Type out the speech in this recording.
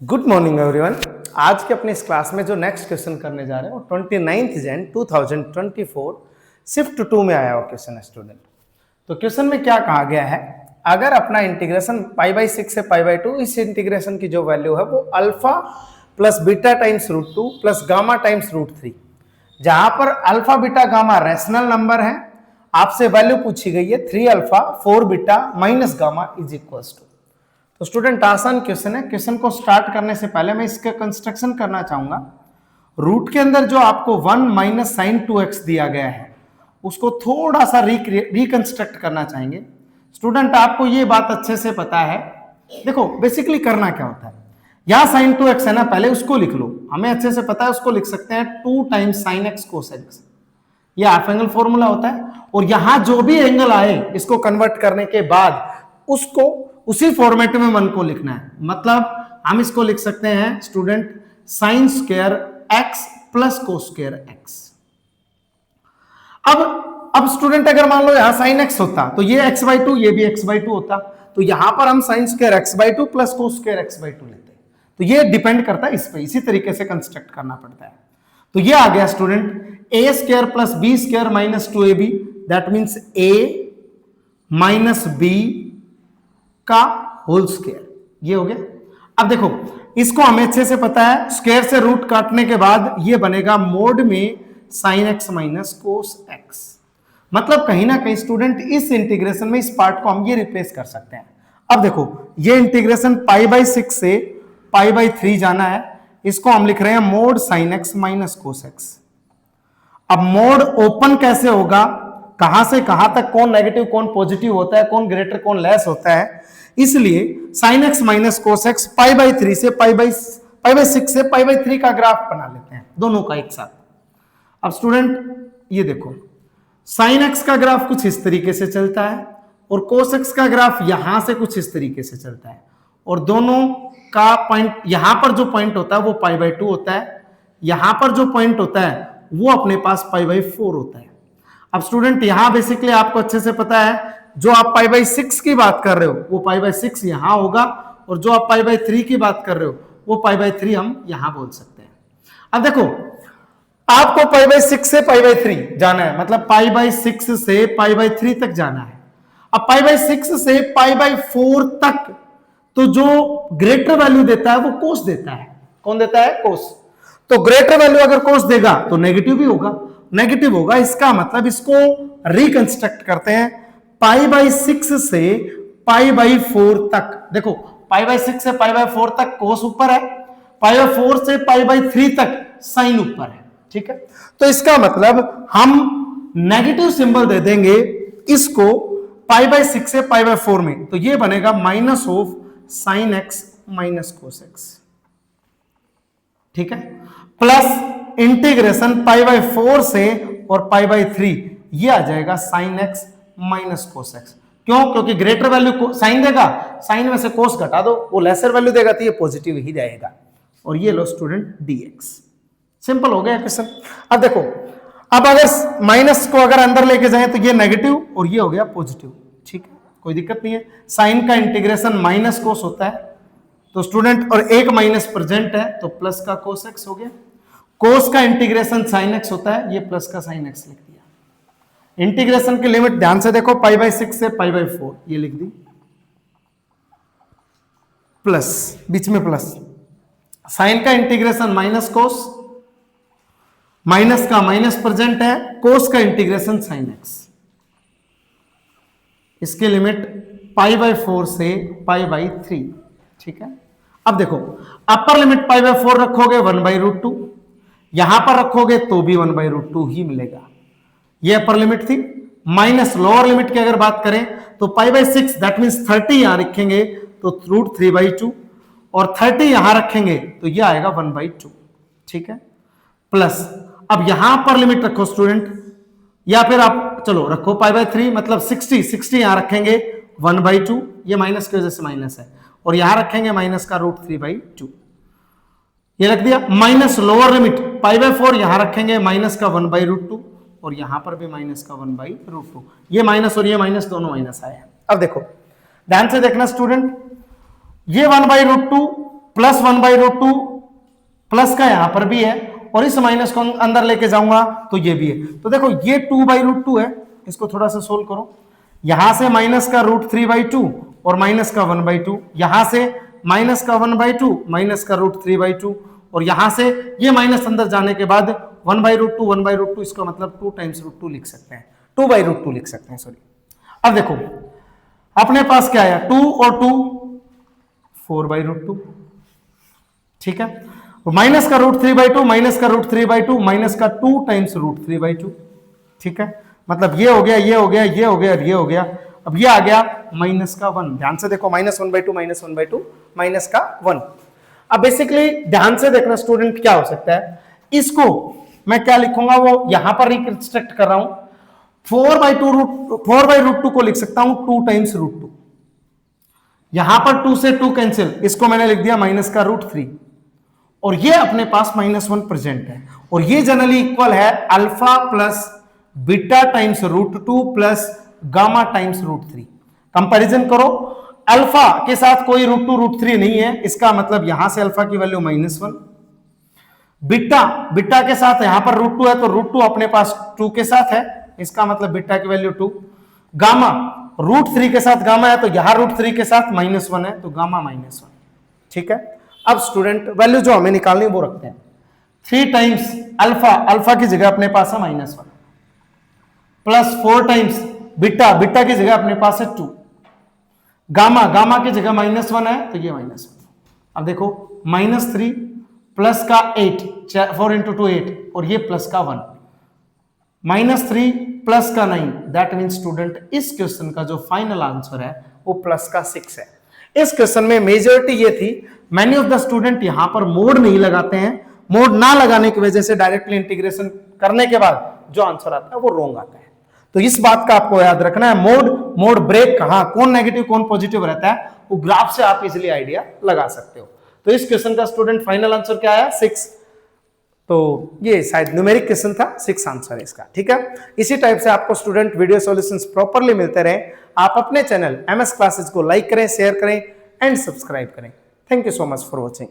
Good morning everyone. आज के अपने इस क्लास में जो नेक्स्ट क्वेश्चन करने जा रहे हैं वो 29 जैन 2024 शिफ्ट 2 में आया हुआ क्वेश्चन है स्टूडेंट। तो क्वेश्चन में क्या कहा गया है, अगर अपना इंटीग्रेशन π/6 से π/2, इस इंटीग्रेशन की जो वैल्यू है वो alpha plus beta times √2 plus gamma times √3, जहां पर alpha beta gamma rational number है, आपसे वैल्यू पूछी गई है 3 alpha 4 beta minus gamma is equals to. तो स्टूडेंट आसान क्वेश्चन है। क्वेश्चन को स्टार्ट करने से पहले मैं इसका कंस्ट्रक्शन करना चाहूंगा। रूट के अंदर जो आपको 1 माइनस साइन 2x दिया गया है उसको थोड़ा सा रिकंस्ट्रक्ट करना चाहेंगे। स्टूडेंट आपको ये बात अच्छे से पता है, देखो बेसिकली करना क्या होता है, यहां साइन 2x है ना, पहले उसको लिख लो, हमें अच्छे से पता है, उसको लिख सकते हैं 2 times sine x cos x, ये हाफ एंगल फॉर्मूला होता है। और यहां जो भी एंगल आए इसको कन्वर्ट करने के बाद उसको उसी फॉर्मेट में मन को लिखना है। मतलब हम इसको लिख सकते हैं student sine square x plus cos square x. अब स्टूडेंट अगर मान लो यहां साइन एक्स होता तो ये x/2, ये भी x/2 होता, तो यहां पर हम sine square x/2 plus cos square x/2 लेते। तो ये डिपेंड करता है इस पे, इसी तरीके से कंस्ट्रक्ट करना पड़ता है। तो ये आ गया student a square plus b square minus 2ab, that means a minus b का होल स्क्वायर, ये हो गया। अब देखो इसको हमें अच्छे से पता है, स्क्वायर से रूट काटने के बाद ये बनेगा मोड में sign x minus cos x. मतलब कहीं ना कहीं स्टूडेंट इस इंटीग्रेशन में इस पार्ट को हम ये रिप्लेस कर सकते हैं। अब देखो ये इंटीग्रेशन π/6 से π/3 जाना है, इसको हम लिख रहे हैं mod sine x minus cos x. अब मोड ओपन कैसे होगा, कहां से कहां तक कौन नेगेटिव कौन पॉजिटिव होता है, कौन ग्रेटर कौन लेस होता है, इसलिए sine x minus cos x π/3 से π/6 से π/3 का ग्राफ बना लेते हैं, दोनों का एक साथ। अब स्टूडेंट ये देखो साइन एक्स का ग्राफ कुछ इस तरीके से चलता है और कोस एक्स का ग्राफ यहां से कुछ इस तरीके से चलता है, और दोनों का पॉइंट, यहां पर जो पॉइंट होता है वो π/2 होता है, यहां पर जो पॉइंट होता है वो अपने पास π/4 होता है। अब स्टूडेंट यहां बेसिकली आपको अच्छे से पता है, जो आप π/6 की बात कर रहे हो वो π/6 यहां होगा, और जो आप π/3 की बात कर रहे हो वो π/3 हम यहां बोल सकते हैं। अब देखो आपको π/6 से π/3 जाना है, मतलब π/6 से π/3 तक जाना है। अब π/6 से π/4 तक तो जो ग्रेटर वैल्यू देता है वो कोस देता है। कौन देता है? कोस। तो ग्रेटर वैल्यू अगर कोस देगा तो नेगेटिव भी होगा, नेगेटिव होगा, इसका मतलब इसको रिकंस्ट्रक्ट करते हैं π/6 से π/4 तक। देखो π/6 से π/4 तक कोस ऊपर है, π/4 से π/3 तक साइन ऊपर है, ठीक है। तो इसका मतलब हम नेगेटिव सिंबल दे देंगे इसको π/6 से π/4 में, तो ये बनेगा minus of sine x minus cos x, ठीक है, प्लस इंटीग्रेशन π/4 से और π/3, ये आ जाएगा sign x minus cos x. क्यों? क्योंकि ग्रेटर वैल्यू साइन देगा, साइन में से कोस घटा दो, वो लेसर वैल्यू देगा तो ये पॉजिटिव ही जाएगा, और ये लो स्टूडेंट dx। सिंपल हो गया क्वेश्चन। अब देखो, अब अगर माइनस को अगर अंदर लेके जाए तो ये नेगेटिव और ये हो गया पॉजिटिव, ठीक है, कोई दिक्कत नहीं है। साइन का इंटीग्रेशन माइनस कोस होता है, तो स्टूडेंट और एक माइनस प्रेजेंट है तो प्लस का कोस एक्स हो गया। कोस का इंटीग्रेशन साइन एक्स होता है, ये प्लस का साइन एक्स लिख दिया। इंटीग्रेशन की लिमिट ध्यान से देखो, π/6 से π/4 ये लिख दी, प्लस बीच में प्लस, साइन का इंटीग्रेशन माइनस कोस, माइनस का माइनस प्रेजेंट है, कोस का इंटीग्रेशन साइन एक्स, इसकी लिमिट π/4 से π/3, ठीक है। अब देखो अपर लिमिट π/4 रखोगे 1/√2, यहां पर रखोगे तो भी 1/√2 ही मिलेगा, ये अपर लिमिट थी। माइनस लोअर लिमिट की अगर बात करें तो π/6 दैट मींस 30 यहां रखेंगे तो √3/2, और 30 यहां रखेंगे तो ये आएगा 1/2, ठीक है, प्लस अब यहां पर लिमिट रखो स्टूडेंट, या फिर आप चलो रखो π/3, मतलब 60 यहां रखेंगे 1/2, ये माइनस की वजह से माइनस है, और यहां रखेंगे माइनस का √3/2, ये रख दिया। माइनस लोअर लिमिट π/4 यहां रखेंगे माइनस का 1/√2, और यहां पर भी माइनस का 1/√2, ये माइनस और ये माइनस दोनों माइनस आए। अब देखो ध्यान से देखना स्टूडेंट, ये 1/√2 प्लस 1/√2 प्लस का यहां पर भी है और इस माइनस को अंदर लेके जाऊंगा तो ये भी है। तो देखो ये 2/√2 है, इसको थोड़ा सा सोल्व करो। यहां से माइनस का √3/2 और माइनस का 1/2, यहां से माइनस का 1/2 माइनस का √3/2 और यहां से ये माइनस अंदर जाने के बाद 1/√2 इसका मतलब 2 टाइम्स √2 लिख सकते हैं, 2/√2 लिख सकते हैं, सॉरी। अब देखो अपने पास क्या आया, 2 और 2 4/√2, ठीक है। माइनस का √3/2 माइनस का √3/2 माइनस का 2 टाइम्स √3/2, ठीक है। मतलब ये हो गया, ये हो गया, ये हो गया, ये हो गया। अब ये आ गया माइनस का 1, ध्यान से देखो, -1/2 -1/2 माइनस का 1। अब बेसिकली ध्यान से देखना स्टूडेंट, क्या हो सकता है, इसको मैं क्या लिखूंगा वो यहां पर रिकंस्ट्रक्ट कर रहा हूं। 4/√2 को लिख सकता हूं 2 टाइम्स √2, यहां पर 2 से 2 कैंसिल, इसको मैंने लिख दिया माइनस का √3 और ये अपने पास -1 प्रेजेंट है और ये जनरली इक्वल है alpha plus beta times √2 plus gamma times √3। Comparison करो, अल्फा के साथ कोई √2 √3 नहीं है, इसका मतलब यहां से अल्फा की वैल्यू -1। बीटा के साथ यहां पर √2 है तो √2 अपने पास 2 के साथ है, इसका मतलब बीटा की वैल्यू 2। गामा √3 के साथ गामा है तो यहां √3 के साथ -1 है तो गामा -1, ठीक है। अब स्टूडेंट वैल्यू जो हमें निकालनी वो रखते हैं, 3 टाइम्स अल्फा की जगह अपने पास है -1 प्लस 4 टाइम्स बीटा की जगह अपने पास है 2, गामा की जगह -1 है तो ये -1। अब देखो -3 प्लस का 8, 4 × 2 8 और ये प्लस का 1, -3 प्लस का 9, दैट मीन स्टूडेंट इस क्वेश्चन का जो फाइनल आंसर है वो प्लस का 6 है। इस क्वेश्चन में मेजॉरिटी ये थी, मैनी ऑफ द स्टूडेंट यहां पर मोड नहीं लगाते हैं, मोड ना लगाने की वजह से डायरेक्टली इंटीग्रेशन करने के बाद जो आंसर आता है वो रॉन्ग आता है। तो इस बात का आपको याद रखना है, मोड ब्रेक कहां, कौन नेगेटिव कौन पॉजिटिव रहता है, वो ग्राफ से आप इजिली आइडिया लगा सकते हो। तो इस क्वेश्चन का स्टूडेंट फाइनल आंसर क्या आया, 6। तो ये शायद न्यूमेरिक क्वेश्चन था, 6 आंसर है इसका, ठीक है। इसी टाइप से आपको स्टूडेंट वीडियो सॉल्यूशंस प्रॉपरली मिलते रहे, आप अपने चैनल MS क्लासेस को लाइक करें, शेयर करें एंड सब्सक्राइब करें। Thank you so much for watching.